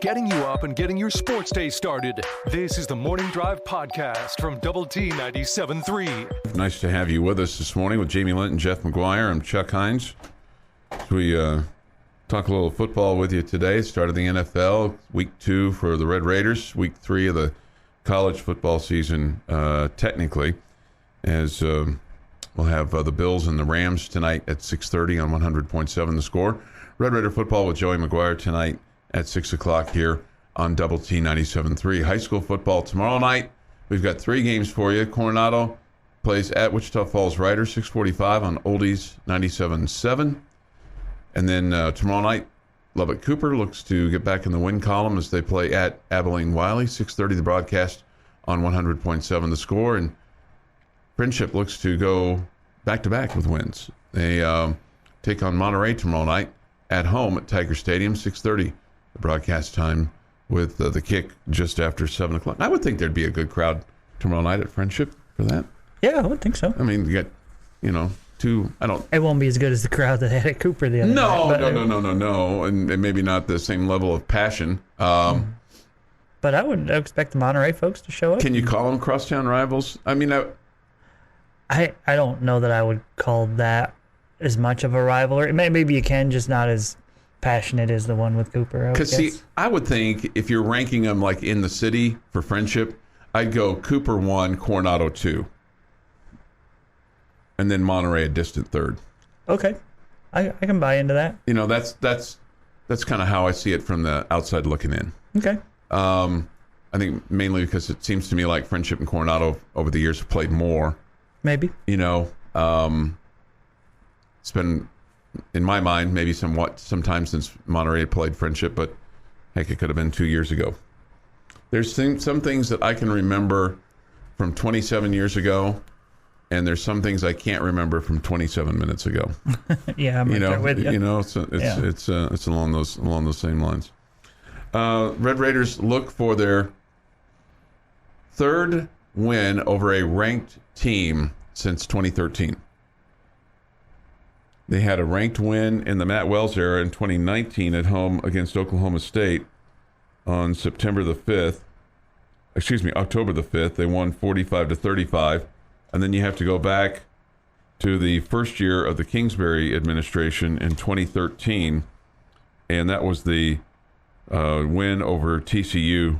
getting you up and getting your sports day started. This is the Morning Drive Podcast from Double T 97.3. Nice to have you with us this morning with Jamie Lent and Jeff McGuire. I'm Chuck Heinz. We talk a little football with you today. Start of the NFL, week 2 for the Red Raiders, week 3 of the college football season, technically, as we'll have the Bills and the Rams tonight at 6:30 on 100.7 The Score. Red Raider football with Joey McGuire tonight at 6 o'clock here on Double T 97.3. High school football tomorrow night. We've got 3 games for you. Coronado plays at Wichita Falls Riders, 6:45 on Oldies 97.7. And then tomorrow night, Lubbock Cooper looks to get back in the win column as they play at Abilene Wiley, 6:30 the broadcast on 100.7 The Score. And Friendship looks to go back-to-back with wins. They take on Monterey tomorrow night at home at Tiger Stadium, 6:30 the broadcast time, with the kick just after 7 o'clock. I would think there'd be a good crowd tomorrow night at Friendship for that. Yeah, I would think so. I mean, you got, It won't be as good as the crowd that had at Cooper the other night. No. And maybe not the same level of passion. But I would expect the Monterey folks to show up. Can you call them crosstown rivals? I mean, I don't know that I would call that as much of a rivalry. Maybe you can, just not as passionate as the one with Cooper. Because, see, I would think if you're ranking them like in the city for Friendship, I'd go Cooper 1, Coronado 2. And then Monterey a distant third. Okay. I can buy into that. You know, that's kind of how I see it from the outside looking in. Okay. I think mainly because it seems to me like Friendship and Coronado over the years have played more. Maybe. You know, it's been, in my mind, maybe sometime since Monterey played Friendship, but heck, it could have been 2 years ago. There's some things that I can remember from 27 years ago, and there's some things I can't remember from 27 minutes ago. Yeah, I'm right there with you. You know, it's along those same lines. Red Raiders look for their 3rd win over a ranked team since 2013. They had a ranked win in the Matt Wells era in 2019 at home against Oklahoma State on October the 5th. They won 45-35. And then you have to go back to the first year of the Kingsbury administration in 2013, and that was the win over TCU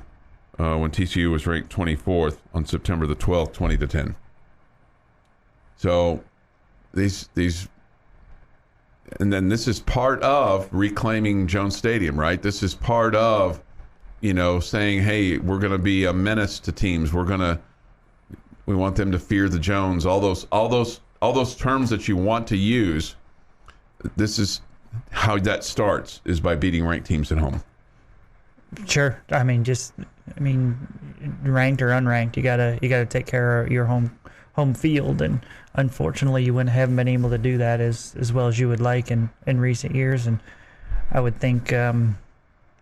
when TCU was ranked 24th on September the 12th, 20-10. So these, and then this is part of reclaiming Jones Stadium, right? This is part of, saying, hey, we're going to be a menace to teams. We want them to fear the Jones. All those terms that you want to use. This is how that starts, is by beating ranked teams at home. Sure. I mean, ranked or unranked, you gotta take care of your home field, and unfortunately, you haven't been able to do that as well as you would like in recent years. And I would think,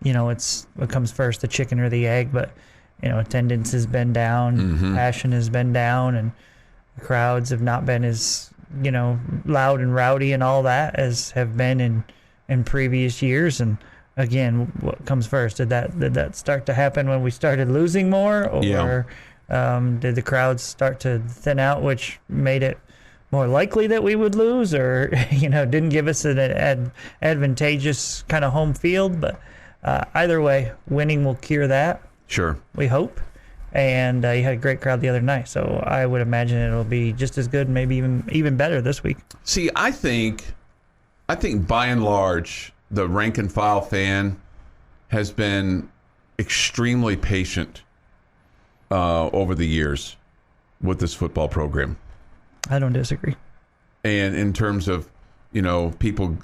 it's what comes first, the chicken or the egg, but. Attendance has been down, passion has been down, and the crowds have not been as, loud and rowdy and all that as have been in previous years. And again, what comes first? Did that start to happen when we started losing more, or did the crowds start to thin out, which made it more likely that we would lose, or didn't give us an advantageous kind of home field? But either way, winning will cure that. Sure. We hope. And you had a great crowd the other night, so I would imagine it'll be just as good, maybe even better this week. See, I think by and large, the rank and file fan has been extremely patient over the years with this football program. I don't disagree. And in terms of, people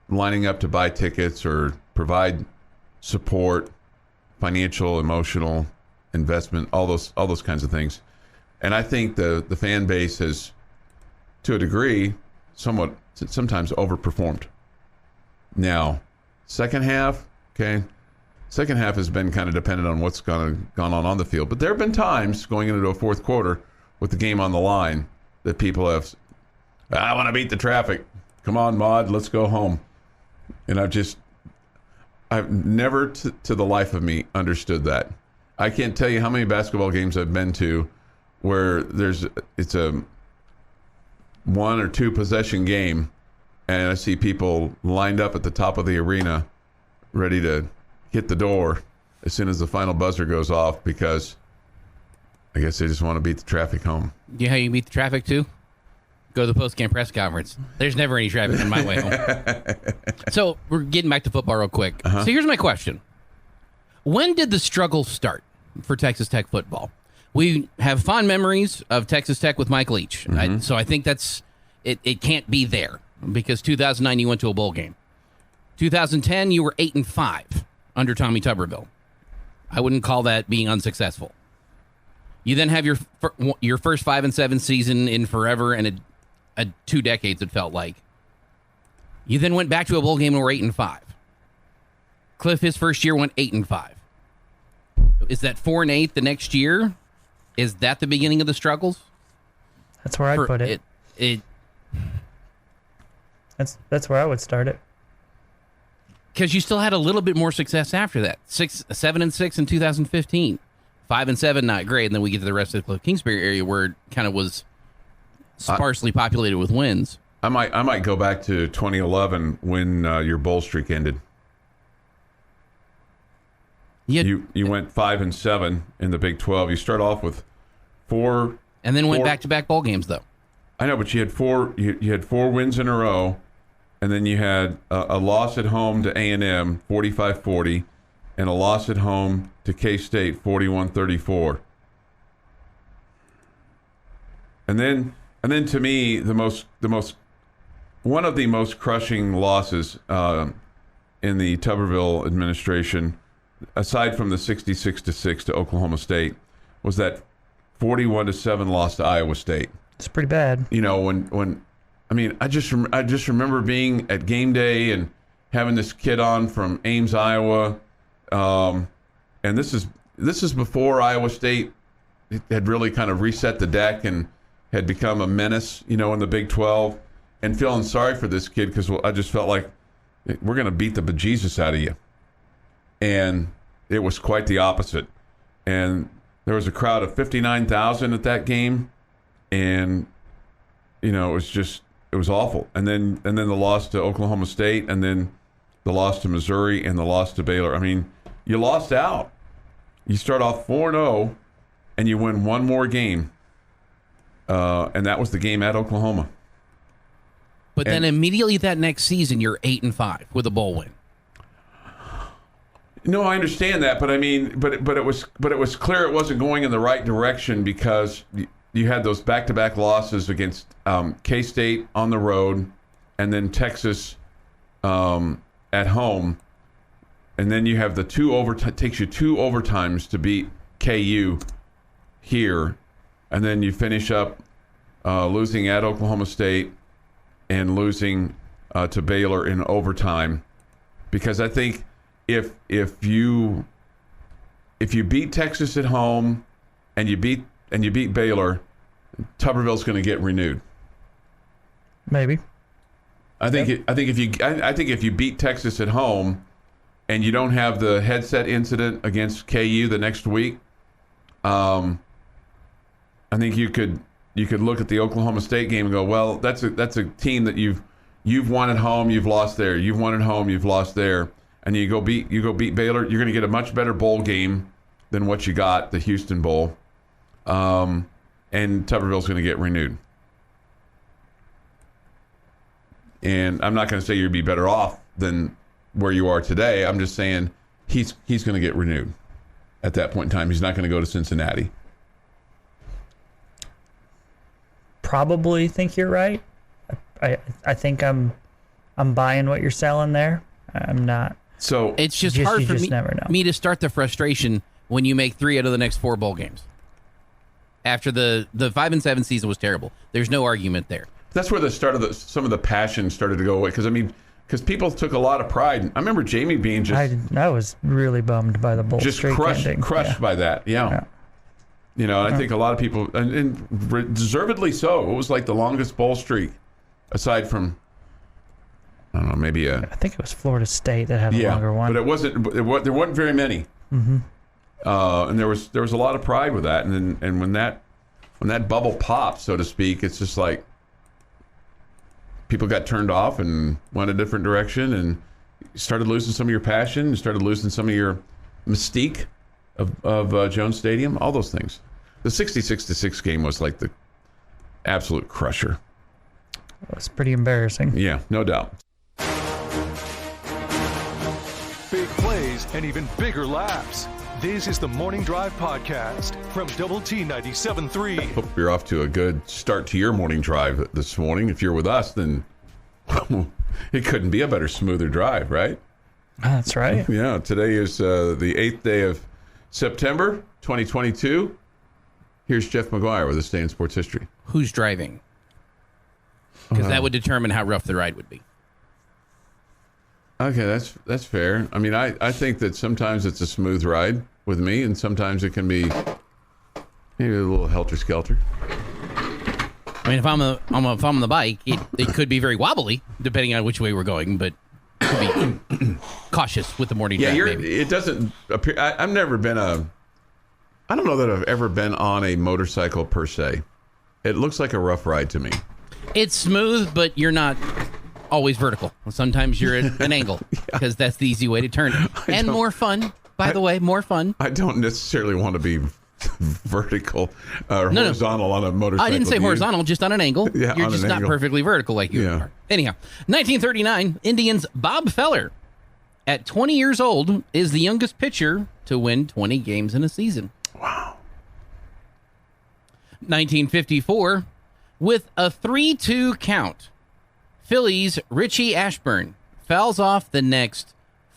lining up to buy tickets or provide support, financial, emotional investment, all those kinds of things. And I think the fan base has, to a degree, sometimes overperformed. Now, second half has been kind of dependent on what's gone on the field. But there have been times going into a fourth quarter with the game on the line that people have, I want to beat the traffic. Come on, Maud, let's go home. And I've never to the life of me understood that. I can't tell you how many basketball games I've been to where it's a 1 or 2 possession game, and I see people lined up at the top of the arena ready to hit the door as soon as the final buzzer goes off because I guess they just want to beat the traffic home. You know how you beat the traffic too? Go to the post-game press conference. There's never any traffic on my way home. So we're getting back to football real quick. So here's my question. When did the struggle start for Texas Tech football? We have fond memories of Texas Tech with Mike Leach. So I think that's it can't be there because 2009 you went to a bowl game. 2010 you were 8-5 under Tommy Tuberville. I wouldn't call that being unsuccessful. You then have your first 5-7 season in forever and 2 decades, it felt like. You then went back to a bowl game and were 8-5. Cliff, his first year, went 8-5. Is that 4-8 the next year? Is that the beginning of the struggles? That's where I'd put it. That's where I would start it. Because you still had a little bit more success after that. 7-6 in 2015. 5-7, not great. And then we get to the rest of the Kingsbury area where it kind of was sparsely populated with wins. I might go back to 2011 when your bowl streak ended. You went 5-7 in the Big 12. You start off with 4, and then went back-to-back bowl games though. I know, but you had 4. You had 4 wins in a row, and then you had a loss at home to A&M, 45-40, and a loss at home to K-State, 41-34. And then to me, one of the most crushing losses in the Tuberville administration, aside from the 66-6 to Oklahoma State, was that 41-7 loss to Iowa State. It's pretty bad. You know, when I just remember being at game day and having this kid on from Ames, Iowa, and this is before Iowa State had really kind of reset the deck and had become a menace, you know, in the Big 12, and feeling sorry for this kid because I just felt like we're going to beat the bejesus out of you. And it was quite the opposite. And there was a crowd of 59,000 at that game, and you know, it was awful. And then the loss to Oklahoma State, and then the loss to Missouri, and the loss to Baylor. I mean, you lost out. You start off 4-0, and you win one more game, and that was the game at Oklahoma. But then immediately that next season, you're 8-5 with a bowl win. No, I understand that, but I mean, but it was clear it wasn't going in the right direction because you had those back-to-back losses against K-State on the road, and then Texas at home, and then you have the takes you 2 overtimes to beat KU here, and then you finish up losing at Oklahoma State and losing to Baylor in overtime, because I think if you beat Texas at home and you beat Baylor, Tuberville's going to get renewed. Maybe. I think if you beat Texas at home and you don't have the headset incident against KU the next week, I think you could look at the Oklahoma State game and go, well, that's a team that you've won at home, you've lost there. You've won at home, you've lost there. And you go beat Baylor, you're going to get a much better bowl game than what you got, the Houston Bowl. And Tuberville's going to get renewed. And I'm not going to say you'd be better off than where you are today. I'm just saying he's going to get renewed at that point in time. He's not going to go to Cincinnati. Probably think you're right. I think I'm buying what you're selling there. I'm not. So it's just hard for me to start the frustration when you make 3 out of the next 4 bowl games. After the 5-7 season was terrible. There's no argument there. That's where the start of some of the passion started to go away. Because people took a lot of pride. I remember Jamie being I was really bummed by the bowl streak ending. crushed by that. Yeah. You know, I think a lot of people, and deservedly so. It was like the longest bowl streak, aside from I don't know, maybe I think it was Florida State that had a longer one. But there wasn't very many. Mm-hmm. And there was a lot of pride with that. And when that bubble popped, so to speak, it's just like people got turned off and went a different direction, and you started losing some of your passion, you started losing some of your mystique of Jones Stadium, all those things. The 66-6 game was like the absolute crusher. It was pretty embarrassing. Yeah, no doubt. Big plays and even bigger laughs. This is the Morning Drive Podcast from Double T 97.3. Hope you're off to a good start to your morning drive this morning. If you're with us, then it couldn't be a better, smoother drive, right? That's right. Yeah, today is the 8th day of September, 2022. Here's Jeff McGuire with this day in sports history. Who's driving? Because that would determine how rough the ride would be. Okay, that's fair. I mean, I think that sometimes it's a smooth ride with me, and sometimes it can be maybe a little helter-skelter. I mean, if I'm on the bike, it could be very wobbly, depending on which way we're going, but could be cautious with the morning drive. It doesn't appear. I've never been I don't know that I've ever been on a motorcycle per se. It looks like a rough ride to me. It's smooth, but you're not always vertical. Sometimes you're at an angle because that's the easy way to turn. And more fun, by the way, more fun. I don't necessarily want to be vertical or horizontal on a motorcycle. I didn't say horizontal, just on an angle. Yeah, you're just not perfectly vertical like you are. Anyhow, 1939, Indians' Bob Feller, at 20 years old, is the youngest pitcher to win 20 games in a season. Wow. 1954, with a 3-2 count, Phillies' Richie Ashburn fouls off the next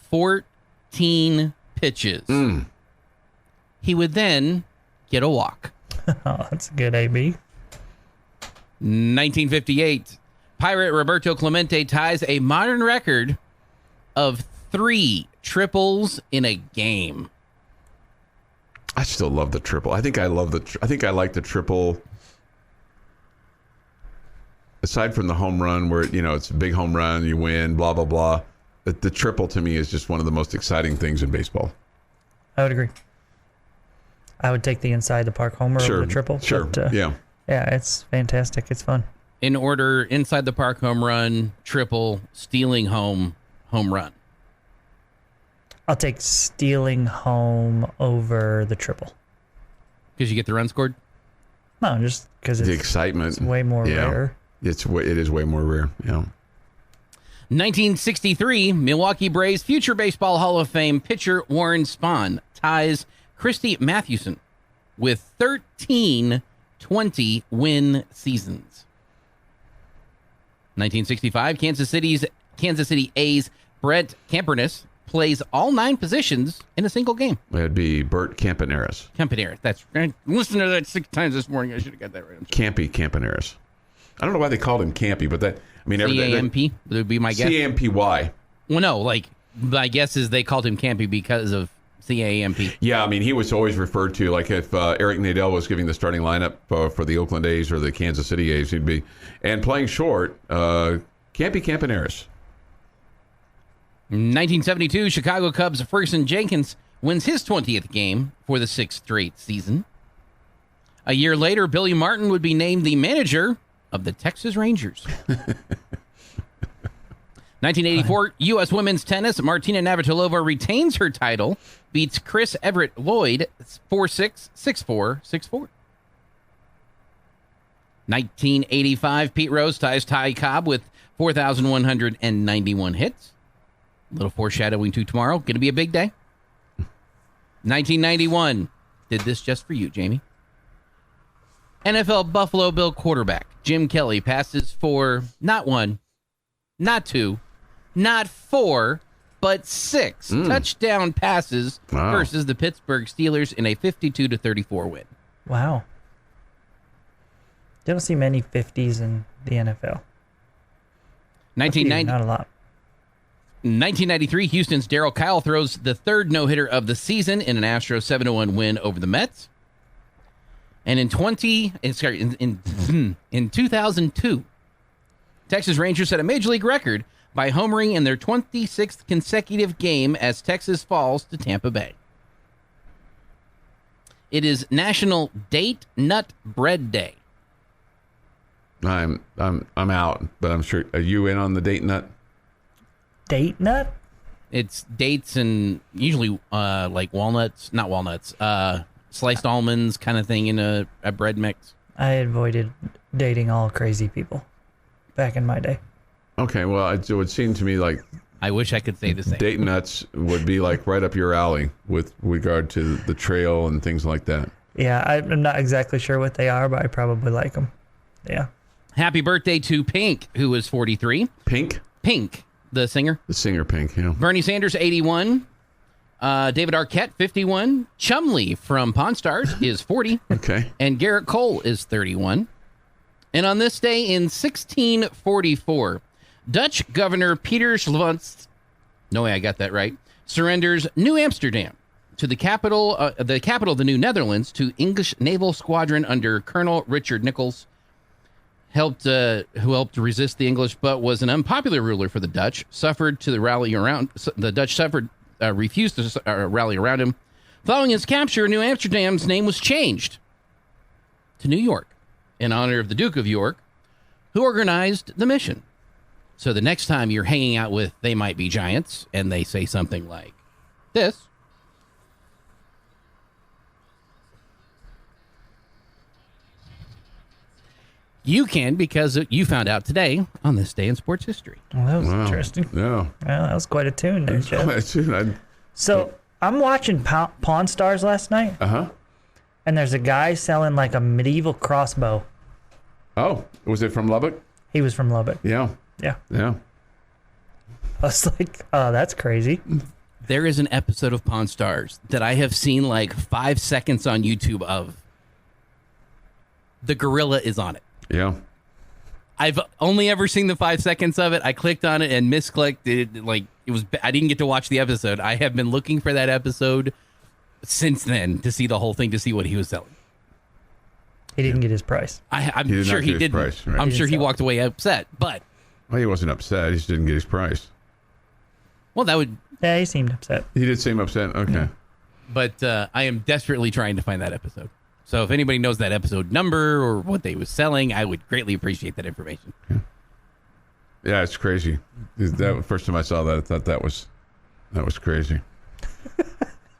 14 pitches. He would then get a walk. Oh, that's a good AB. 1958, Pirate Roberto Clemente ties a modern record of 3 triples in a game. I still love the triple. I think I like the triple. Aside from the home run, where it's a big home run, you win, blah blah blah. The triple to me is just one of the most exciting things in baseball. I would agree. I would take the inside the park homer over the triple. Sure. But, yeah, it's fantastic. It's fun. In order: inside the park home run, triple, stealing home run. I'll take stealing home over the triple. Because you get the run scored? No, just because the excitement. It's way more rare. It is way more rare. Yeah. 1963, Milwaukee Braves future Baseball Hall of Fame pitcher Warren Spahn ties Christy Mathewson with 13 20-win seasons. 1965, Kansas City A's Brett Camperness plays all 9 positions in a single game. That'd be Bert Campaneris. That's right. Listen to that 6 times this morning. I should have got that right. Campaneris. I don't know why they called him Campy, but C-A-M-P would be my guess. C-A-M-P-Y. Well, no, my guess is they called him Campy because of C-A-M-P. Yeah, I mean, he was always referred to, like if Eric Nadel was giving the starting lineup for the Oakland A's or the Kansas City A's, he'd be, and playing short, Campy Campaneris. 1972, Chicago Cubs' Ferguson Jenkins wins his 20th game for the 6th straight season. A year later, Billy Martin would be named the manager of the Texas Rangers. 1984, U.S. women's tennis, Martina Navratilova retains her title, beats Chris Everett Lloyd 4-6, 6-4, 6-4. 1985, Pete Rose ties Ty Cobb with 4,191 hits. A little foreshadowing to tomorrow. Going to be a big day. 1991. Did this just for you, Jamie. NFL Buffalo Bill quarterback Jim Kelly passes for not 1, not 2, not 4, but 6 touchdown passes versus the Pittsburgh Steelers in a 52-34 win. Wow. You don't see many 50s in the NFL. 1990. Not a lot. 1993, Houston's Darryl Kyle throws the 3rd no-hitter of the season in an Astros 7-1 win over the Mets. And in 2002, Texas Rangers set a major league record by homering in their 26th consecutive game as Texas falls to Tampa Bay. It is National Date Nut Bread Day. I'm out, but I'm sure. Are you in on the date nut? Date nut? It's dates and usually like walnuts, not walnuts, sliced almonds kind of thing in a bread mix. I avoided dating all crazy people back in my day. Okay, well, it would seem to me like I wish I could say the same. date nuts would be like right up your alley with regard to the trail and things like that. Yeah, I'm not exactly sure what they are, but I probably like them. Yeah. Happy birthday to Pink, who is 43. Pink? Pink, the singer. The singer Pink, yeah. Bernie Sanders, 81. David Arquette, 51. Chumley from Pawn Stars is 40. Okay. And Garrett Cole is 31. And on this day in 1644, Dutch Governor Peter Schlewantz, no way I got that right, surrenders New Amsterdam to the capital of the New Netherlands to English naval squadron under Colonel Richard Nichols, who helped resist the English, but was an unpopular ruler for the Dutch. Refused to rally around him. Following his capture, New Amsterdam's name was changed to New York in honor of the Duke of York, who organized the mission. So the next time you're hanging out with They Might Be Giants and they say something like this, you can, because you found out today on this day in sports history. Well, that was interesting. Yeah. Well, that was quite a tune there, Jeff. Tune. So I'm watching Pawn Stars last night, and there's a guy selling like a medieval crossbow. Oh, was it from Lubbock? He was from Lubbock. Yeah. Yeah. Yeah. I was like, oh, that's crazy. There is an episode of Pawn Stars that I have seen like 5 seconds on YouTube of. The gorilla is on it. Yeah. I've only ever seen the 5 seconds of it. I clicked on it and misclicked it. I didn't get to watch the episode. I have been looking for that episode since then to see the whole thing, to see what he was selling. He didn't get his price. I'm sure he didn't. Price, right? I'm sure he walked away upset, but. Well, he wasn't upset. He just didn't get his price. Well, that would. Yeah, he seemed upset. He did seem upset. Okay. Yeah. But I am desperately trying to find that episode. So if anybody knows that episode number or what they was selling, I would greatly appreciate that information. Yeah, it's crazy. That first time I saw that, I thought that was crazy.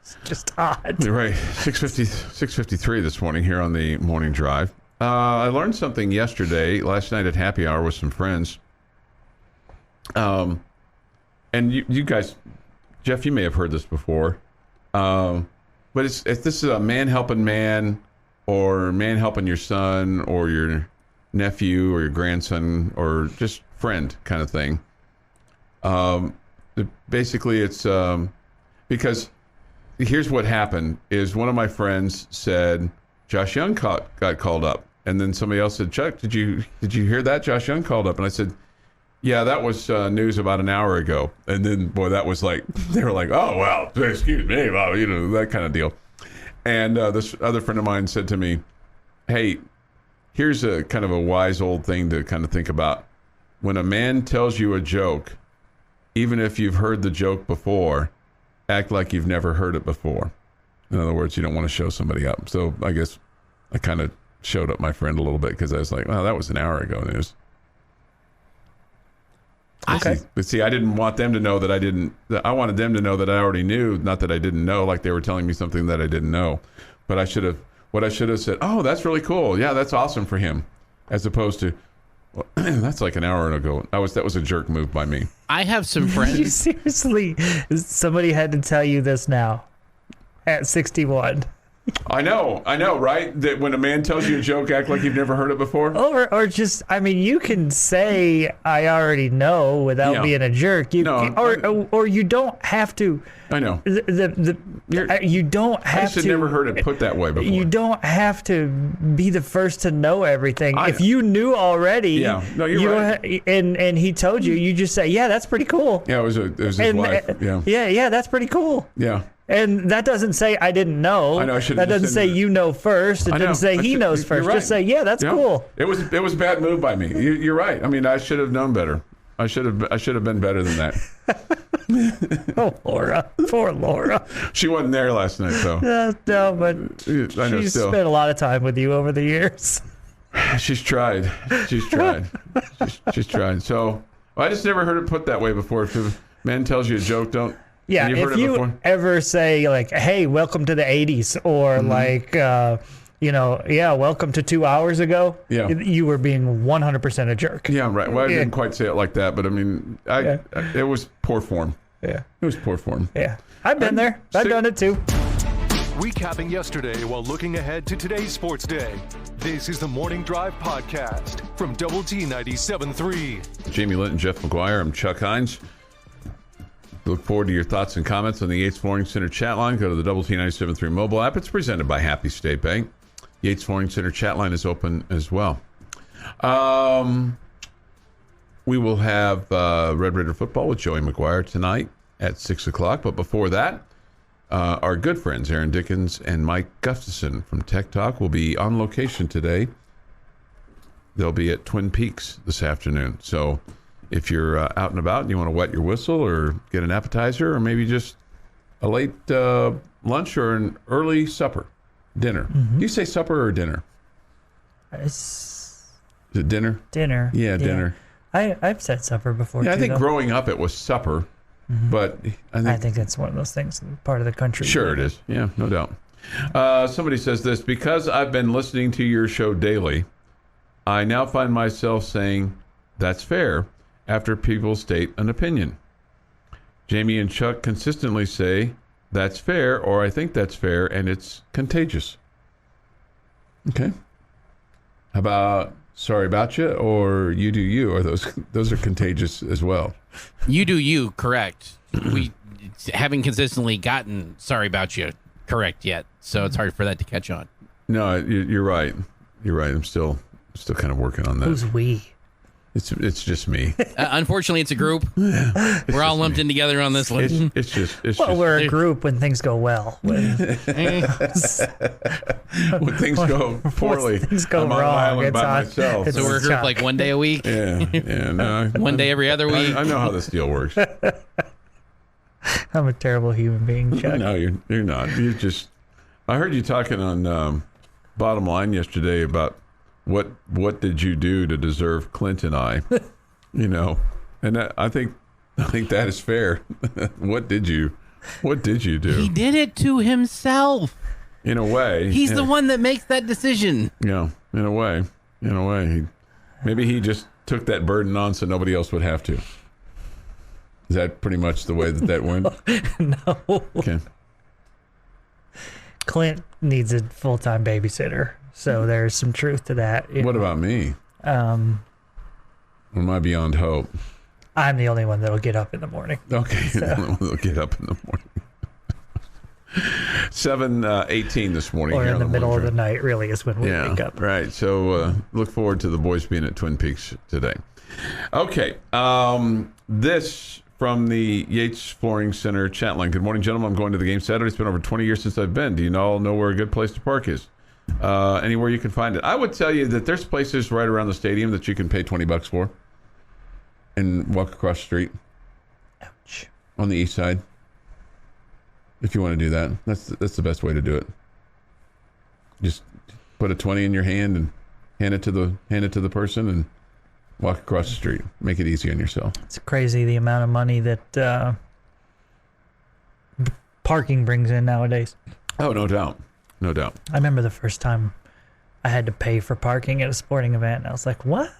It's just odd. You're right. 6:53 this morning here on the morning drive. I learned something last night at happy hour with some friends. And you guys, Jeff, you may have heard this before. But this is a man helping man, or man helping your son or your nephew or your grandson or just friend kind of thing. Basically, it's because here's what happened is one of my friends said Josh Jung got called up, and then somebody else said, Chuck, did you hear that? Josh Jung called up, and I said, yeah, that was news about an hour ago. And then, boy, that was like, they were like, oh, well, excuse me, well, that kind of deal. And this other friend of mine said to me, hey, here's a kind of a wise old thing to kind of think about. When a man tells you a joke, even if you've heard the joke before, act like you've never heard it before. In other words, you don't want to show somebody up. So I guess I kind of showed up my friend a little bit because I was like, well, that was an hour ago news. Okay. But see, I didn't want them to know that I didn't. I wanted them to know that I already knew, not that I didn't know, like they were telling me something that I didn't know. But I should have said, oh, that's really cool. Yeah, that's awesome for him. As opposed to, well, that's like an hour ago. That was a jerk move by me. I have some You friends. seriously, somebody had to tell you this now at 61. I know, right? That when a man tells you a joke, act like you've never heard it before. Or just, I mean, you can say I already know without being a jerk. Or you don't have to. I know. You don't have I just had never heard it put that way before. You don't have to be the first to know everything. If you knew already, you're right. And he told you, you just say, yeah, that's pretty cool. Yeah, it was his wife. Yeah, that's pretty cool. Yeah. And that doesn't say I didn't know. I know. That doesn't say you know first. It doesn't say he knows first. Right. Just say, yeah, that's cool. It was a bad move by me. You're right. I mean, I should have known better. I should have been better than that. Oh, Laura. Poor Laura. She wasn't there last night, though. No, but I know she's still. spent a lot of time with you over the years. She's tried. She's tried. She's tried. So I just never heard it put that way before. If a man tells you a joke, don't. Yeah, You've heard if it you before? ever say like, "Hey, welcome to the '80s," or like, welcome to 2 hours ago, Yeah. you were being 100% a jerk. Yeah, right. Well, I Yeah. didn't quite say it like that, but I mean, it was poor form. Yeah, It was poor form. yeah. I've been there. I've done it too. Recapping yesterday while looking ahead to today's sports day. This is the Morning Drive Podcast from Double T 97.3. Jamie Lent and Jeff McGuire. I'm Chuck Heinz. Look forward to your thoughts and comments on the Yates Flooring Center chat line. Go to the Double T 97.3 mobile app. It's presented by Happy State Bank. Yates Flooring Center chat line is open as well. We will have Red Raider football with Joey McGuire tonight at 6 o'clock. But before that, our good friends Aaron Dickens and Mike Gustafson from Tech Talk will be on location today. They'll be at Twin Peaks this afternoon. So if you're out and about and you want to wet your whistle or get an appetizer or maybe just a late lunch or an early supper, dinner. Do you say supper or dinner? It's Is it dinner? dinner. Yeah, dinner. I've said supper before. Yeah, I too, think though. growing up it was supper, but I think that's one of those things, part of the country. Sure it is. Yeah, no doubt. Somebody says this, because I've been listening to your show daily, I now find myself saying, that's fair, after people state an opinion. Jamie and Chuck consistently say, that's fair, or I think that's fair, and it's contagious. Okay. How about sorry about you, or you do you, or those are contagious as well. You do you, correct. We haven't consistently gotten sorry about you correct yet, so it's hard for that to catch on. No, you're right. You're right. I'm still kind of working on that. Who's we? It's just me. Unfortunately, it's a group. We're all lumped in together on this one. It's just We're a group when things go well. When when things go poorly. things go I'm on an wrong, island it's by on- myself. it's- So we're a group Chuck. like one day a week, No, one day every other week. I know how this deal works. I'm a terrible human being, Chuck. No, you're not. You just. I heard you talking on Bottom Line yesterday about what did you do to deserve Clint and I, and I think that is fair. What did you do? He did it to himself. In a way, He's the one that makes that decision. Yeah, in a way, maybe he just took that burden on so nobody else would have to. Is that pretty much the way that went? No. Okay. Clint needs a full-time babysitter, so there's some truth to that. What about me? Am I beyond hope? I'm the only one that'll get up in the morning. Okay, we'll get up in the morning. 7:18 this morning. Or here in on the middle of morning the night, really, is when we drive. wake up. Right. So look forward to the boys being at Twin Peaks today. Okay. This from the Yates Flooring Center chat line. Good morning, gentlemen. I'm going to the game Saturday. It's been over 20 years since I've been. Do you all know where a good place to park is? Anywhere you can find it. I would tell you that there's places right around the stadium that you can pay $20 for and walk across the street. Ouch. On the east side. If you want to do that. That's the best way to do it. Just put a 20 in your hand and hand it to the person and walk across the street. Make it easy on yourself. It's crazy the amount of money that parking brings in nowadays. Oh, no doubt. No doubt. I remember the first time I had to pay for parking at a sporting event, and I was like, what?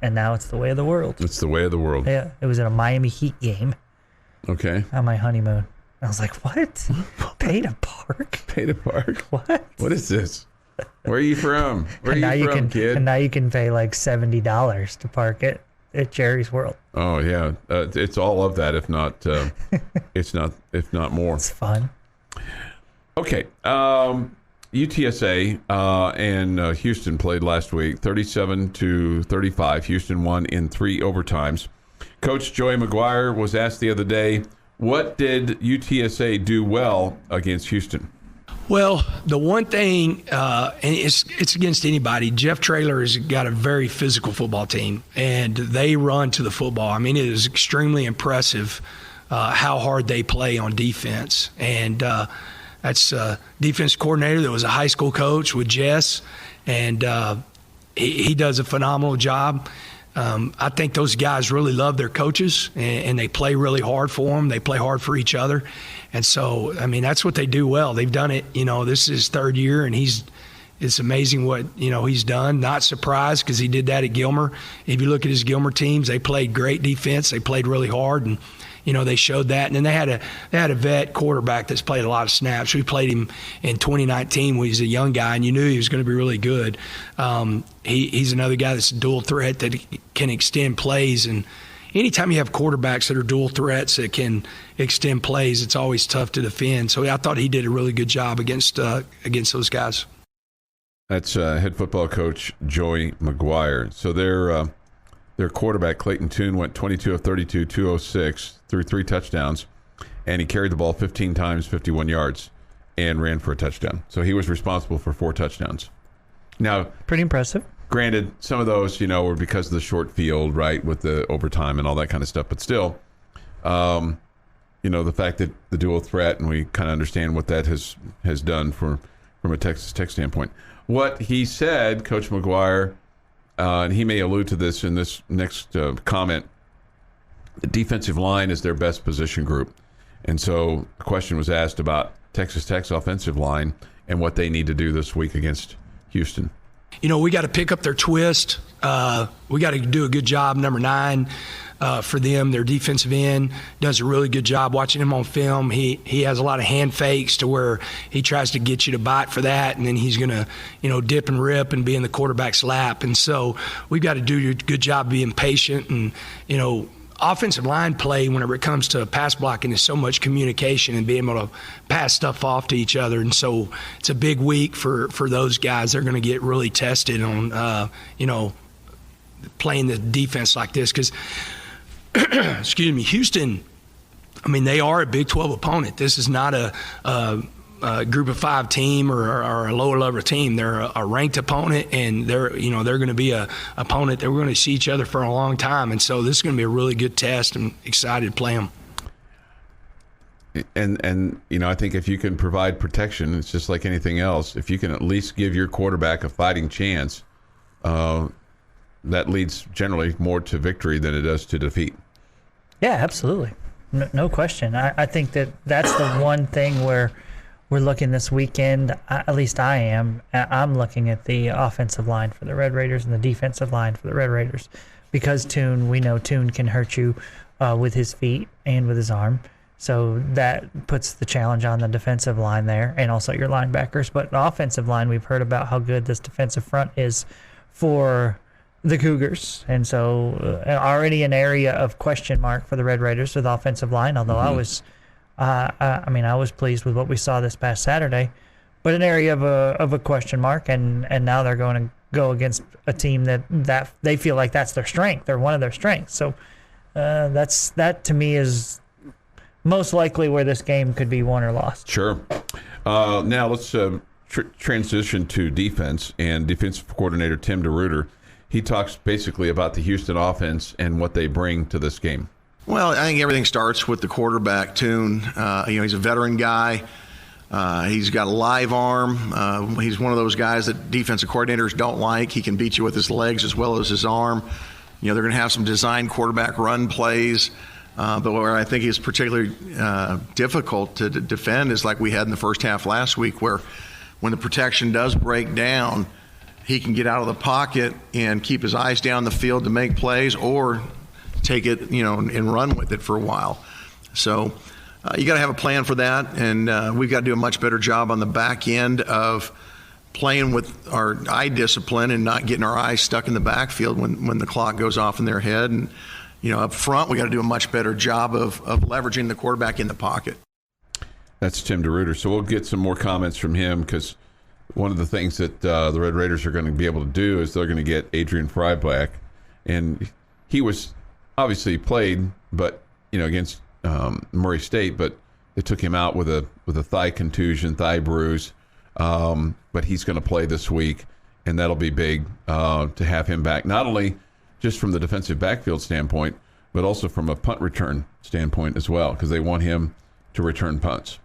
And now it's the way of the world. It's the way of the world. Yeah, it was at a Miami Heat game Okay. on my honeymoon. I was like, what? Pay to park? Pay to park. What? What is this? Where are you from? Where are you from, kid? And now you can pay like $70 to park at Jerry's World. Oh yeah, it's all of that, if not more. It's fun. Okay, UTSA and Houston played last week, 37-35. Houston won in 3 overtimes. Coach Joey McGuire was asked the other day, what did UTSA do well against Houston? Well, the one thing, and it's against anybody, Jeff Traylor has got a very physical football team, and they run to the football. I mean, it is extremely impressive how hard they play on defense. And that's a defense coordinator that was a high school coach with Jess, and he does a phenomenal job. I think those guys really love their coaches, and they play really hard for them. They play hard for each other. And so, I mean, that's what they do well. They've done it, this is his third year, and it's amazing what, he's done. Not surprised because he did that at Gilmer. If you look at his Gilmer teams, they played great defense. They played really hard, and, they showed that. And then they had a vet quarterback that's played a lot of snaps. We played him in 2019 when he was a young guy, and you knew he was going to be really good. He's another guy that's a dual threat that can extend plays. And anytime you have quarterbacks that are dual threats that can extend plays, it's always tough to defend. So I thought he did a really good job against those guys. That's head football coach Joey McGuire. So their quarterback, Clayton Tune, went 22 of 32, 206, threw 3 touchdowns, and he carried the ball 15 times, 51 yards, and ran for a touchdown. So he was responsible for 4 touchdowns. Now, pretty impressive. Granted, some of those, were because of the short field, right, with the overtime and all that kind of stuff. But still, the fact that the dual threat, and we kind of understand what that has done from a Texas Tech standpoint. What he said, Coach McGuire, and he may allude to this in this next comment, the defensive line is their best position group. And so the question was asked about Texas Tech's offensive line and what they need to do this week against Houston. We got to pick up their twist. We got to do a good job. Number 9 for them, their defensive end, does a really good job. Watching him on film, he has a lot of hand fakes to where he tries to get you to bite for that, and then he's going to, dip and rip and be in the quarterback's lap. And so we've got to do a good job being patient. And, offensive line play whenever it comes to pass blocking is so much communication and being able to pass stuff off to each other. And so it's a big week for those guys. They're going to get really tested on, playing the defense like this because, excuse me, Houston, I mean, they are a Big 12 opponent. This is not a Group of 5 team or a lower level team. They're a ranked opponent, and they're going to be a opponent that we're going to see each other for a long time. And so this is going to be a really good test. I'm excited to play them. And I think if you can provide protection, it's just like anything else. If you can at least give your quarterback a fighting chance, that leads generally more to victory than it does to defeat. Yeah, absolutely. No question. I think that's the one thing where we're looking this weekend, at least I am. I'm looking at the offensive line for the Red Raiders and the defensive line for the Red Raiders because we know Tune can hurt you with his feet and with his arm. So that puts the challenge on the defensive line there and also your linebackers. But the offensive line, we've heard about how good this defensive front is for the Cougars. And so already an area of question mark for the Red Raiders with the offensive line, although I was pleased with what we saw this past Saturday, but an area of a question mark, and now they're going to go against a team that they feel like that's their strength. They're one of their strengths. So that to me is most likely where this game could be won or lost. Sure. Now let's transition to defense and defensive coordinator Tim Derutyer. He talks basically about the Houston offense and what they bring to this game. Well, I think everything starts with the quarterback, Tune. He's a veteran guy. He's got a live arm. He's one of those guys that defensive coordinators don't like. He can beat you with his legs as well as his arm. They're going to have some design quarterback run plays. But where I think is particularly difficult to defend is like we had in the first half last week, where when the protection does break down, he can get out of the pocket and keep his eyes down the field to make plays or take it, and run with it for a while. So you got to have a plan for that, and we've got to do a much better job on the back end of playing with our eye discipline and not getting our eyes stuck in the backfield when the clock goes off in their head. And, up front, we got to do a much better job of leveraging the quarterback in the pocket. That's Tim Derutyer. So we'll get some more comments from him because one of the things that the Red Raiders are going to be able to do is they're going to get Adrian Fry back. And he was obviously played, but against Murray State, but they took him out with a thigh contusion, thigh bruise. but he's going to play this week, and that'll be big to have him back, not only just from the defensive backfield standpoint, but also from a punt return standpoint as well, because they want him to return punts.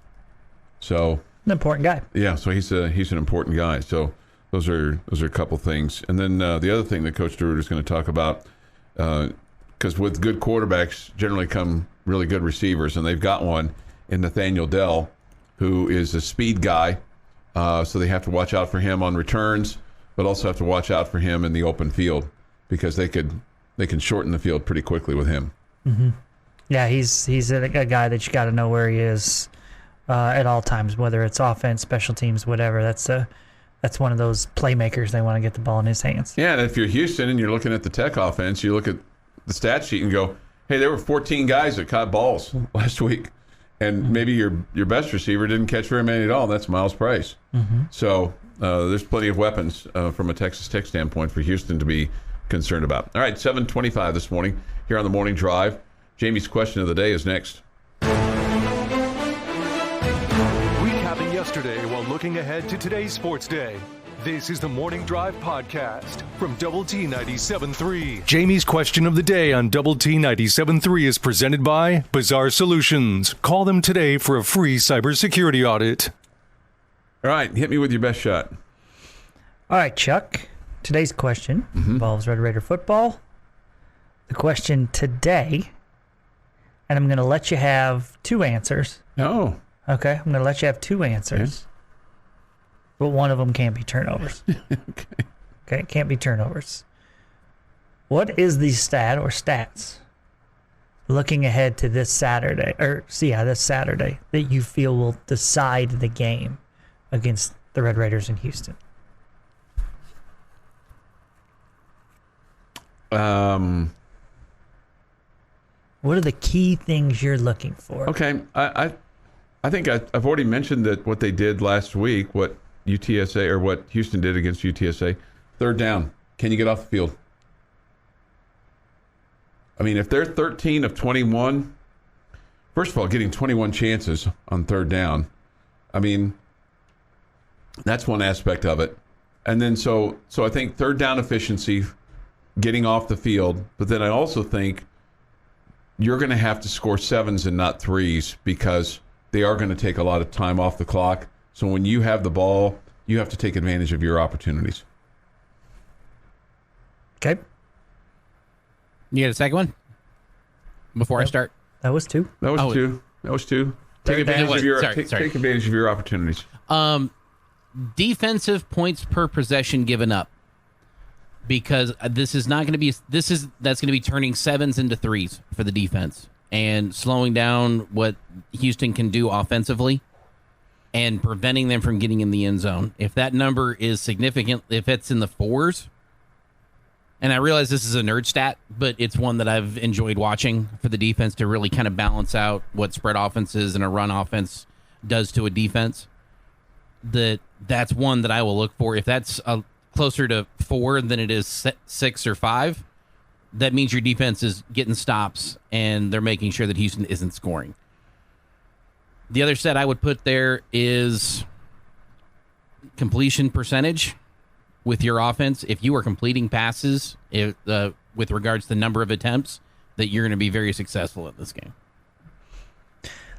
So An important guy. yeah, so he's an important guy. So those are a couple things, and then the other thing that Coach Derutyer is going to talk about, because with good quarterbacks generally come really good receivers, and they've got one in Nathaniel Dell, who is a speed guy. So they have to watch out for him on returns, but also have to watch out for him in the open field, because they can shorten the field pretty quickly with him. Mm-hmm. Yeah, he's a guy that you got to know where he is at all times, whether it's offense, special teams, whatever. That's one of those playmakers. They want to get the ball in his hands. Yeah, and if you're Houston and you're looking at the Tech offense, you look at the stat sheet and go, hey, there were 14 guys that caught balls last week, and maybe your best receiver didn't catch very many at all. That's Miles Price. Mm-hmm. So there's plenty of weapons from a Texas Tech standpoint for Houston to be concerned about. All right, 7:25 this morning here on the Morning Drive. Jamie's question of the day is next. Recapping yesterday while looking ahead to today's sports day. This is the Morning Drive podcast from Double T 97.3. Jamie's question of the day on Double T 97.3 is presented by Bizarre Solutions. Call them today for a free cybersecurity audit. All right, hit me with your best shot. All right, Chuck. Today's question involves Red Raider football. The question today, and I'm going to let you have two answers. Oh. Okay, I'm going to let you have two answers. But one of them can't be turnovers. Okay, it can't be turnovers. What is the stat or stats looking ahead to this Saturday, this Saturday, that you feel will decide the game against the Red Raiders in Houston? What are the key things you're looking for? Okay, I think I've already mentioned that what they did last week, what UTSA or what Houston did against UTSA, third down. Can you get off the field? I mean, if they're 13 of 21, first of all, getting 21 chances on third down, I mean, that's one aspect of it. And then so I think third down efficiency, getting off the field, but then I also think you're going to have to score sevens and not threes, because they are going to take a lot of time off the clock. So when you have the ball, you have to take advantage of your opportunities. Okay. You got a second one? Before I start? That was two. That was two. Take advantage of your take advantage of your opportunities. Defensive points per possession given up, because that's going to be turning sevens into threes for the defense and slowing down what Houston can do offensively and preventing them from getting in the end zone. If that number is significant, if it's in the fours, and I realize this is a nerd stat, but it's one that I've enjoyed watching for the defense to really kind of balance out what spread offenses and a run offense does to a defense. That's one that I will look for. If that's closer to 4 than it is 6 or 5, that means your defense is getting stops and they're making sure that Houston isn't scoring. The other stat I would put there is completion percentage with your offense. If you are completing passes with regards to the number of attempts, that you're going to be very successful in this game.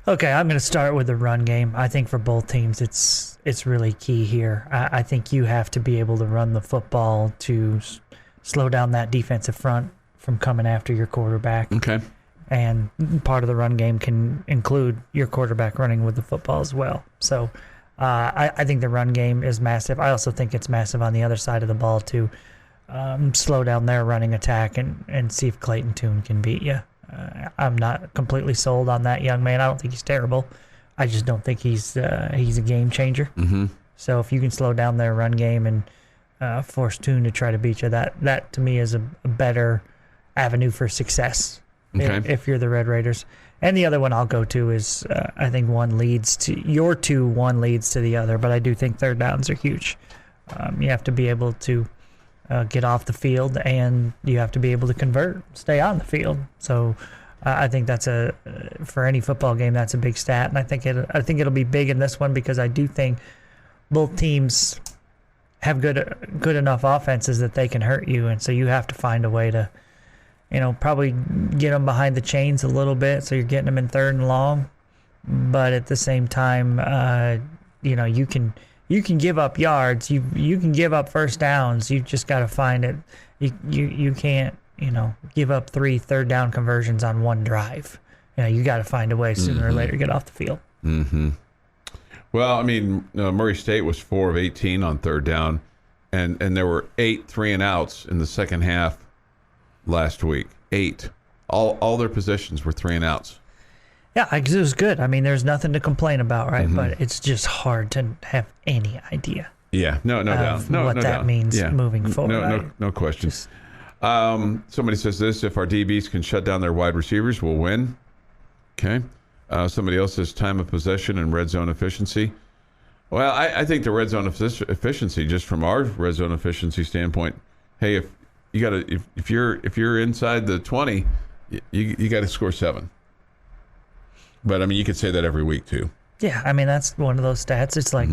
Okay, I'm going to start with the run game. I think for both teams, it's really key here. I think you have to be able to run the football to slow down that defensive front from coming after your quarterback. Okay. And part of the run game can include your quarterback running with the football as well. So I think the run game is massive. I also think it's massive on the other side of the ball to slow down their running attack and see if Clayton Tune can beat you. I'm not completely sold on that young man. I don't think he's terrible. I just don't think he's a game changer. Mm-hmm. So if you can slow down their run game and force Tune to try to beat you, that to me is a better avenue for success. Okay. If you're the Red Raiders. And the other one I'll go to is I think one leads to the other, but I do think third downs are huge. You have to be able to get off the field, and you have to be able to convert, stay on the field. So I think that's for any football game, that's a big stat, and I think it'll be big in this one, because I do think both teams have good enough offenses that they can hurt you, and so you have to find a way to, probably get them behind the chains a little bit, so you're getting them in 3rd and long. But at the same time, you can give up yards, you can give up first downs. You just got to find it. You can't give up 3 3rd down conversions on one drive. You got to find a way sooner or later to get off the field. Mm-hmm. Well, I mean, Murray State was 4 of 18 on 3rd down, and there were 8 3-and-outs in the second half last week. 8. All their possessions were 3-and-outs. Yeah, it was good. I mean, there's nothing to complain about, right? Mm-hmm. But it's just hard to have any idea. Yeah, no doubt. What that means moving forward. No question. Somebody says this: if our DBs can shut down their wide receivers, we'll win. Okay. Somebody else says time of possession and red zone efficiency. Well, I think the red zone efficiency, just from our red zone efficiency standpoint, hey, if you're inside the 20, you got to score 7. But I mean, you could say that every week too. Yeah, I mean that's one of those stats. It's like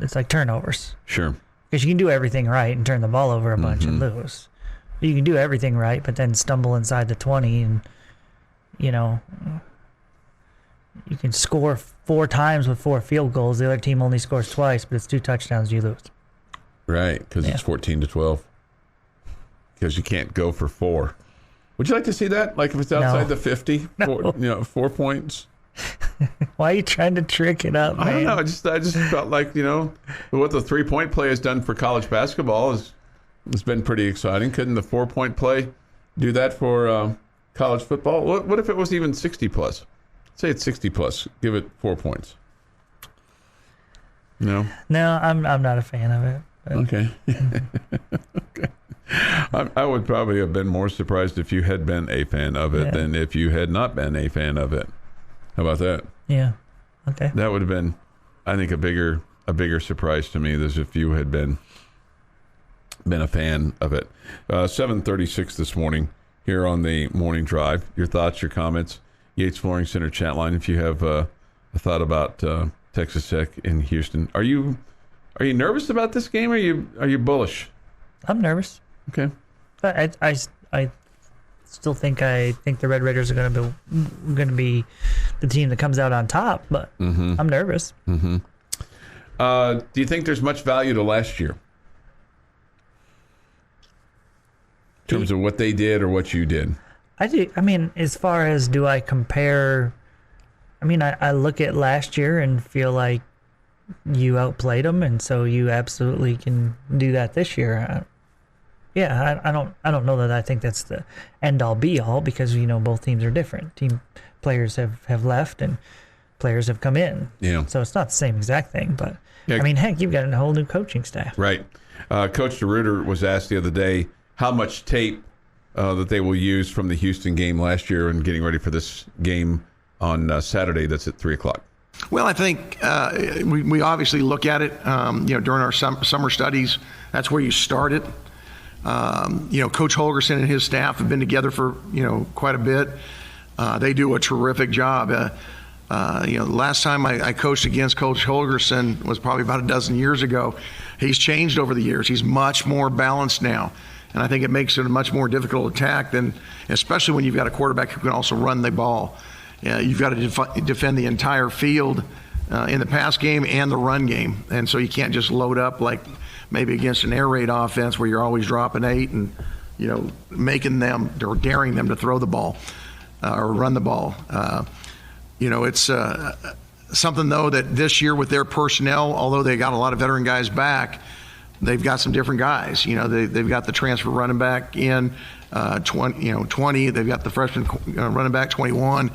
it's like turnovers. Sure. Because you can do everything right and turn the ball over a bunch and lose. You can do everything right, but then stumble inside the 20 and you can score 4 times with 4 field goals. The other team only scores twice, but it's 2 touchdowns, you lose. Right, because it's 14-12. Because you can't go for 4. Would you like to see that? Like if it's outside the 50, 4 points? Why are you trying to trick it up, man? I don't know. I just felt like, what the 3-point play has done for college basketball has been pretty exciting. Couldn't the 4-point play do that for college football? What if it was even 60+? Say it's 60+. Give it 4 points. No? No, I'm not a fan of it. But. Okay. Okay. I would probably have been more surprised if you had been a fan of it than if you had not been a fan of it. How about that? Yeah. Okay. That would have been, I think, a bigger surprise to me than if you had been a fan of it. 7:36 this morning here on the Morning Drive. Your thoughts, your comments. Yates Flooring Center chat line. If you have a thought about Texas Tech in Houston, are you nervous about this game? Or are you bullish? I'm nervous. Okay. I still think the Red Raiders are going to be the team that comes out on top, but I'm nervous. Mm-hmm. Do you think there's much value to last year in terms of what they did or what you did? I do. I mean, as far as do I compare? I mean, I look at last year and feel like you outplayed them, and so you absolutely can do that this year. I don't know that I think that's the end all be all because both teams are different. Team players have left and players have come in. Yeah. So it's not the same exact thing, but I mean, heck, you've got a whole new coaching staff. Right. Coach Derutyer was asked the other day how much tape that they will use from the Houston game last year and getting ready for this game on Saturday. That's at 3:00. Well, I think we obviously look at it, during our summer studies. That's where you start it. Coach Holgerson and his staff have been together for, quite a bit. They do a terrific job. Last time I coached against Coach Holgerson was probably about a dozen years ago. He's changed over the years. He's much more balanced now. And I think it makes it a much more difficult attack than, especially when you've got a quarterback who can also run the ball. You've got to defend the entire field in the pass game and the run game. And so you can't just load up like maybe against an air raid offense where you're always dropping 8 and, making them or daring them to throw the ball or run the ball. It's something, though, that this year with their personnel, although they got a lot of veteran guys back, they've got some different guys. They've got the transfer running back in 20. They've got the freshman running back 21.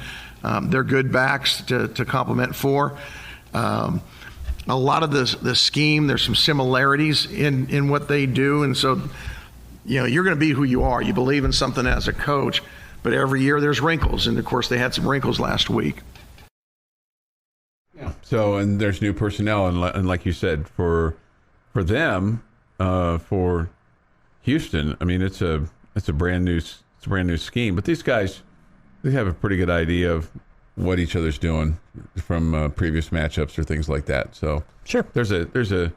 They're good backs to complement 4. A lot of the scheme, there's some similarities in what they do, and so you're going to be who you are. You believe in something as a coach, but every year there's wrinkles, and of course they had some wrinkles last week. Yeah. So and there's new personnel, and like you said, for them, for Houston, I mean it's a brand new scheme, but these guys, they have a pretty good idea of what each other's doing from previous matchups or things like that. So Sure. there's a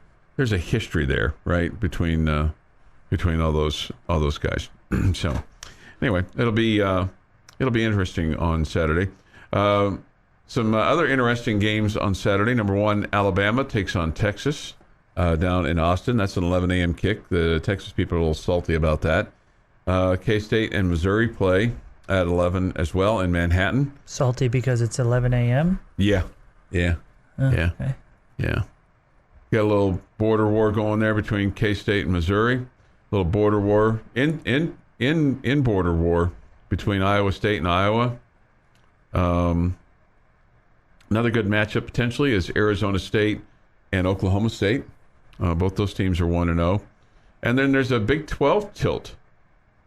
history there, right, between all those guys. So anyway, it'll be interesting on Saturday. Some other interesting games on Saturday. Number one, Alabama takes on Texas down in Austin. That's an 11 a.m. kick. The Texas people are a little salty about that. K-State and Missouri play at 11 as well in Manhattan. Salty because it's 11 a.m.? Yeah. Okay. Got a little border war going there between K-State and Missouri. A little border war in border war between Iowa State and Iowa. Another good matchup potentially is Arizona State and Oklahoma State. Both those teams are 1-0. And then there's a Big 12 tilt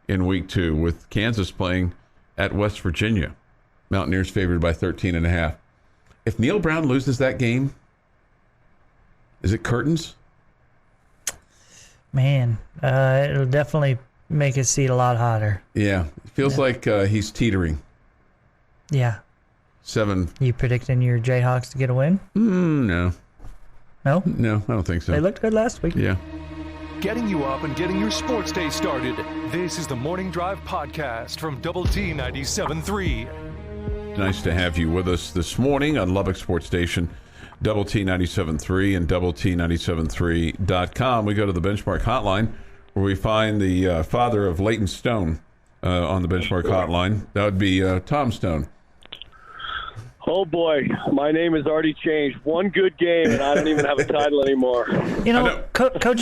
in week 2 with Kansas playing at West Virginia. Mountaineers favored by 13.5. If Neil Brown loses that game, is it curtains? Man, it'll definitely make his seat a lot hotter. Yeah. It feels like he's teetering. Yeah. 7. You predicting your Jayhawks to get a win? No. No? No, I don't think so. They looked good last week. Yeah. Getting you up and getting your sports day started. This is the Morning Drive Podcast from Double T 97.3. Nice to have you with us this morning on Lubbock Sports Station, Double T 97.3 and Double T 97.3.com. We go to the Benchmark Hotline where we find the father of Leighton Stone on the Benchmark Hotline. That would be Tom Stone. Oh, boy. My name has already changed. One good game, and I don't even have a title anymore. You know, Coach,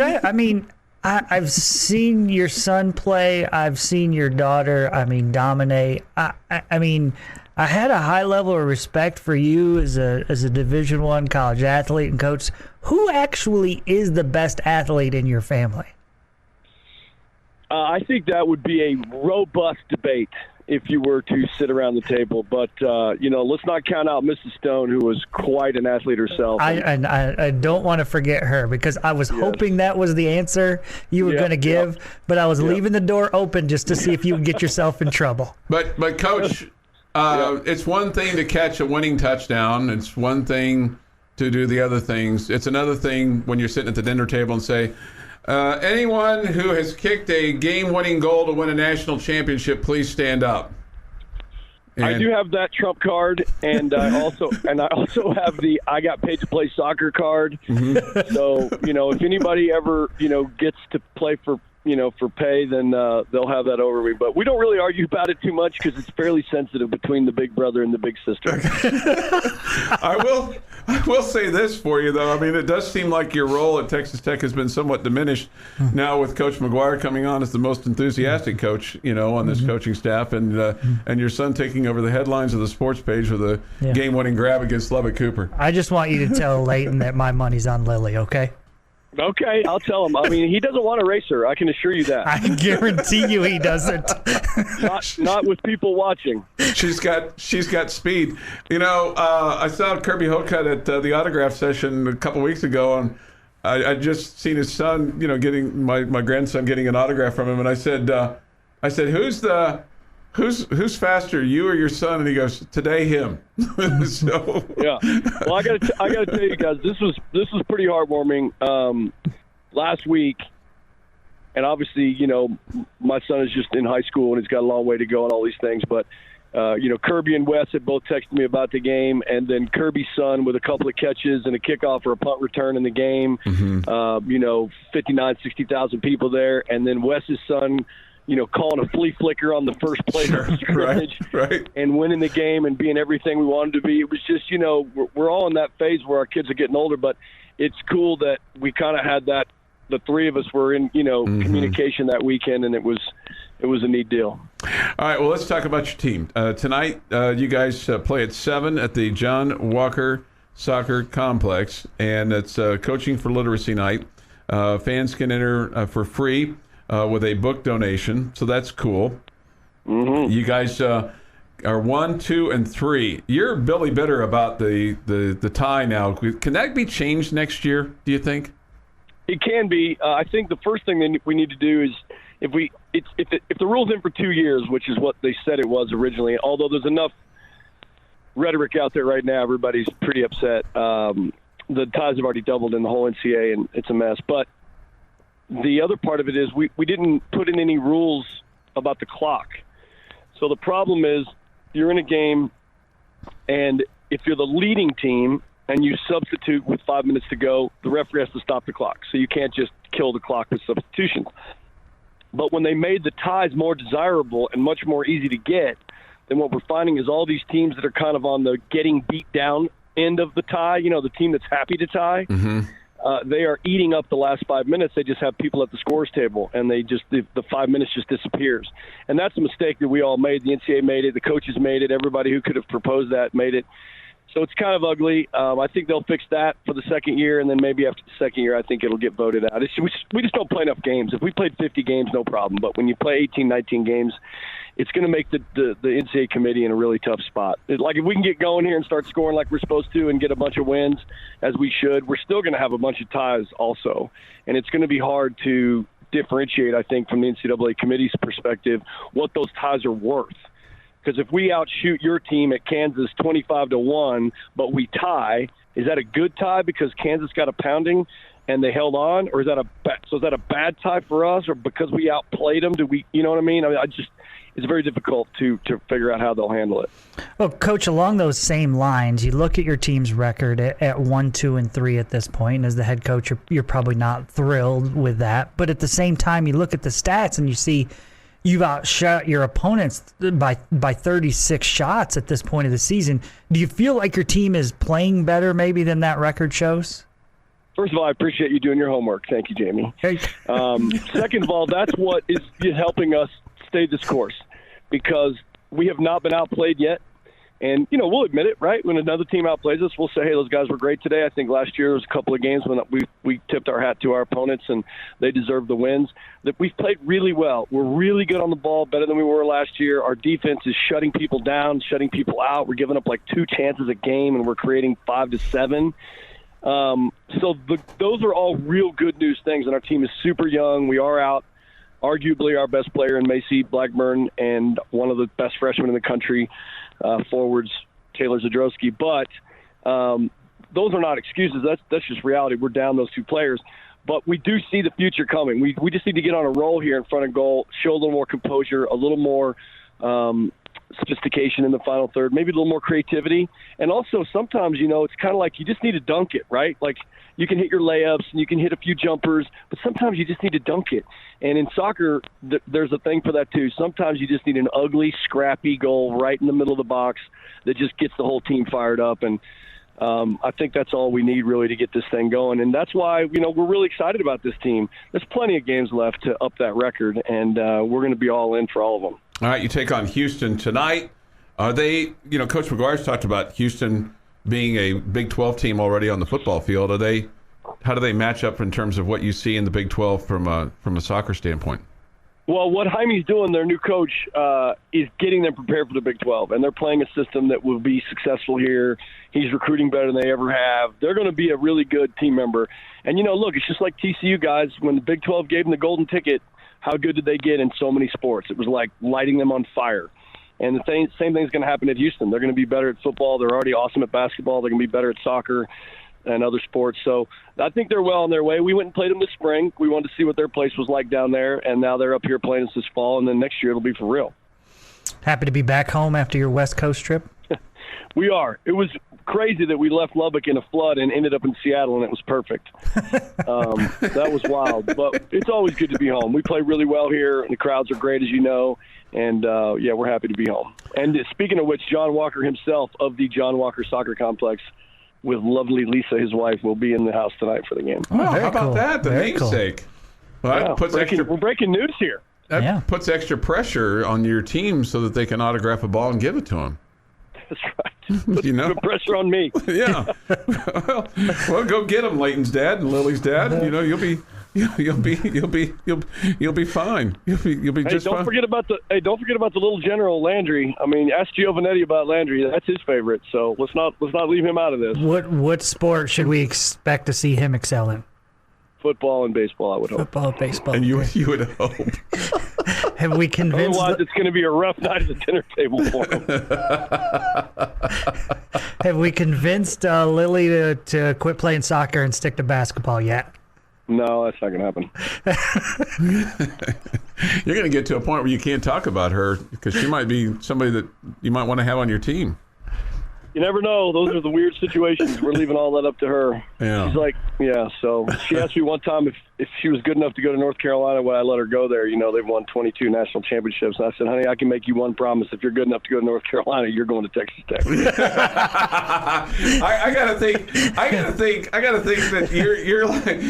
I've seen your son play. I've seen your daughter, dominate. I had a high level of respect for you as a Division I college athlete. And, Coach, who actually is the best athlete in your family? I think that would be a robust debate if you were to sit around the table. But, let's not count out Mrs. Stone, who was quite an athlete herself. I don't want to forget her because I was hoping that was the answer you were going to give, but I was leaving the door open just to see if you would get yourself in trouble. But Coach, it's one thing to catch a winning touchdown. It's one thing to do the other things. It's another thing when you're sitting at the dinner table and say, anyone who has kicked a game-winning goal to win a national championship, please stand up. I do have that trump card, and I also have the I got paid to play soccer card. Mm-hmm. So if anybody ever gets to play for pay, then they'll have that over me. But we don't really argue about it too much because it's fairly sensitive between the big brother and the big sister. I will say this for you, though. It does seem like your role at Texas Tech has been somewhat diminished now with Coach McGuire coming on as the most enthusiastic coach, on this coaching staff, and your son taking over the headlines of the sports page with a game-winning grab against Lubbock Cooper. I just want you to tell Leighton that my money's on Lily, okay? Okay, I'll tell him. He doesn't want to race her. I can assure you that. I guarantee you he doesn't. Not with people watching. She's got speed. I saw Kirby Hocutt at the autograph session a couple weeks ago, and I just seen his son, getting my grandson getting an autograph from him, and I said, Who's faster, you or your son? And he goes, today him. So yeah. Well, I got to tell you guys, this was pretty heartwarming last week, and obviously, my son is just in high school and he's got a long way to go and all these things. But Kirby and Wes had both texted me about the game, and then Kirby's son with a couple of catches and a kickoff or a punt return in the game. Mm-hmm. 59, 60,000 people there, and then Wes's son, calling a flea flicker on the first play of the scrimmage, right. And winning the game and being everything we wanted to be. It was just, we're all in that phase where our kids are getting older, but it's cool that we kind of had that. The three of us were in, mm-hmm. communication that weekend, and it was a neat deal. All right, well, let's talk about your team. Tonight, you guys play at 7 at the John Walker Soccer Complex, and it's Coaching for Literacy Night. Fans can enter for free with a book donation, so that's cool. Mm-hmm. You guys are 1, 2, and 3. You're Billy Bitter about the tie now. Can that be changed next year, do you think? It can be. I think the first thing that we need to do is if the rule's in for 2 years, which is what they said it was originally, although there's enough rhetoric out there right now. Everybody's pretty upset. The ties have already doubled in the whole NCAA, and it's a mess. But the other part of it is we didn't put in any rules about the clock. So the problem is you're in a game, and if you're the leading team and you substitute with 5 minutes to go, the referee has to stop the clock. So you can't just kill the clock with substitutions. But when they made the ties more desirable and much more easy to get, then what we're finding is all these teams that are kind of on the getting beat down end of the tie, the team that's happy to tie, they are eating up the last 5 minutes. They just have people at the scores table, and the 5 minutes just disappears. And that's a mistake that we all made. The NCAA made it. The coaches made it. Everybody who could have proposed that made it. So it's kind of ugly. I think they'll fix that for the second year, and then maybe after the second year, I think it'll get voted out. We just don't play enough games. If we played 50 games, no problem. But when you play 18, 19 games, it's going to make the NCAA committee in a really tough spot. Like if we can get going here and start scoring like we're supposed to and get a bunch of wins, as we should, we're still going to have a bunch of ties also. And it's going to be hard to differentiate, I think, from the NCAA committee's perspective, what those ties are worth. Because if we outshoot your team at Kansas 25-1, but we tie, is that a good tie because Kansas got a pounding and they held on, or is that a bad tie for us, or because we outplayed them? You know what I mean? It's very difficult to figure out how they'll handle it. Well, Coach, along those same lines, you look at your team's record at 1, 2, and 3 at this point, and as the head coach, you're probably not thrilled with that. But at the same time, you look at the stats and you see you've outshot your opponents by 36 shots at this point of the season. Do you feel like your team is playing better maybe than that record shows? First of all, I appreciate you doing your homework. Thank you, Jamie. Second of all, that's what is helping us stay this course, because we have not been outplayed yet. And, we'll admit it, right? When another team outplays us, we'll say, hey, those guys were great today. I think last year there was a couple of games when we tipped our hat to our opponents and they deserved the wins. That we've played really well. We're really good on the ball, better than we were last year. Our defense is shutting people down, shutting people out. We're giving up like 2 chances a game, and we're creating 5 to 7. Those are all real good news things, and our team is super young. We are out arguably our best player in Macy Blackburn and one of the best freshmen in the country, forwards Taylor Zadrowski. But those are not excuses. That's just reality. We're down those 2 players. But we do see the future coming. We just need to get on a roll here in front of goal, show a little more composure, a little more sophistication in the final third, maybe a little more creativity. And also sometimes, it's kind of like you just need to dunk it, right? Like you can hit your layups and you can hit a few jumpers, but sometimes you just need to dunk it. And in soccer, there's a thing for that too. Sometimes you just need an ugly, scrappy goal right in the middle of the box that just gets the whole team fired up. And I think that's all we need really to get this thing going. And that's why, we're really excited about this team. There's plenty of games left to up that record, and we're going to be all in for all of them. All right, you take on Houston tonight. Are they, Coach McGuire's talked about Houston being a Big 12 team already on the football field. How do they match up in terms of what you see in the Big 12 from a soccer standpoint? Well, what Jaime's doing, their new coach, is getting them prepared for the Big 12, and they're playing a system that will be successful here. He's recruiting better than they ever have. They're going to be a really good team member. And, look, it's just like TCU guys. When the Big 12 gave them the golden ticket, how good did they get in so many sports? It was like lighting them on fire. And the same thing's going to happen at Houston. They're going to be better at football. They're already awesome at basketball. They're going to be better at soccer and other sports. So I think they're well on their way. We went and played them this spring. We wanted to see what their place was like down there, and now they're up here playing us this fall, and then next year it'll be for real. Happy to be back home after your West Coast trip? We are. It was crazy that we left Lubbock in a flood and ended up in Seattle, and it was perfect. That was wild. But it's always good to be home. We play really well here, and the crowds are great, as you know. And, we're happy to be home. And speaking of which, John Walker himself of the John Walker Soccer Complex with lovely Lisa, his wife, will be in the house tonight for the game. Oh, how about that? The namesake. Cool. Well, that puts we're breaking news here. That puts extra pressure on your team so that they can autograph a ball and give it to him. That's right. Put the pressure on me. Yeah. Well, go get him, Leighton's dad and Lily's dad. You'll be fine. You'll be just fine. Don't forget about the little General Landry. I mean, ask Giovanetti about Landry. That's his favorite. So let's not leave him out of this. What sport should we expect to see him excel in? Football and baseball, I would hope. Football and baseball. And you would hope. Hey, Have we convinced? Otherwise, it's going to be a rough night at the dinner table for him. Have we convinced Lily to quit playing soccer and stick to basketball yet? No, that's not going to happen. You're going to get to a point where you can't talk about her because she might be somebody that you might want to have on your team. You never know. Those are the weird situations. We're leaving all that up to her. Yeah. She's like, yeah. So she asked me one time if she was good enough to go to North Carolina, would I let her go there? You know, they've won 22 national championships. And I said, honey, I can make you one promise. If you're good enough to go to North Carolina, you're going to Texas Tech. I gotta think that you're like,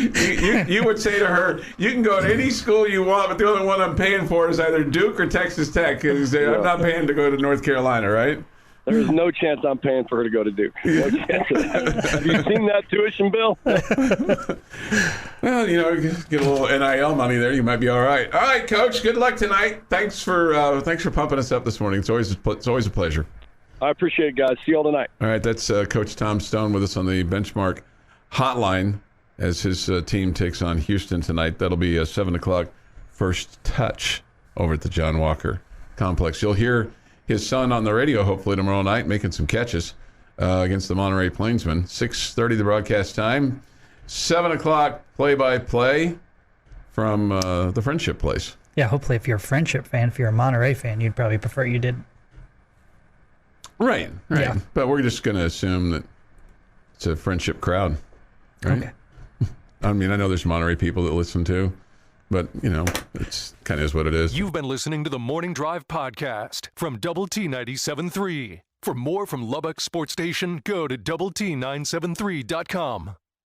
you would say to her, you can go to any school you want, but the only one I'm paying for is either Duke or Texas Tech because I'm not paying to go to North Carolina, right? There's no chance I'm paying for her to go to Duke. No chance of that. Have you seen that tuition bill? Well, you know, get a little NIL money there, you might be all right. All right, Coach. Good luck tonight. Thanks for pumping us up this morning. It's always a pleasure. I appreciate it, guys. See you all tonight. All right, that's Coach Tom Stone with us on the Benchmark Hotline as his team takes on Houston tonight. That'll be a 7 o'clock first touch over at the John Walker Complex. You'll hear his son on the radio hopefully tomorrow night making some catches against the Monterey Plainsmen. 6:30 the broadcast time. 7 o'clock play-by-play from the Friendship Place. Yeah, hopefully if you're a Friendship fan, if you're a Monterey fan, you'd probably prefer you did. Right. Yeah. But we're just going to assume that it's a Friendship crowd. Right? Okay. I mean, I know there's Monterey people that listen too. But, you know, it's kind of is what it is. You've been listening to the Morning Drive podcast from Double T 97.3. For more from Lubbock Sports Station, go to doublet973.com.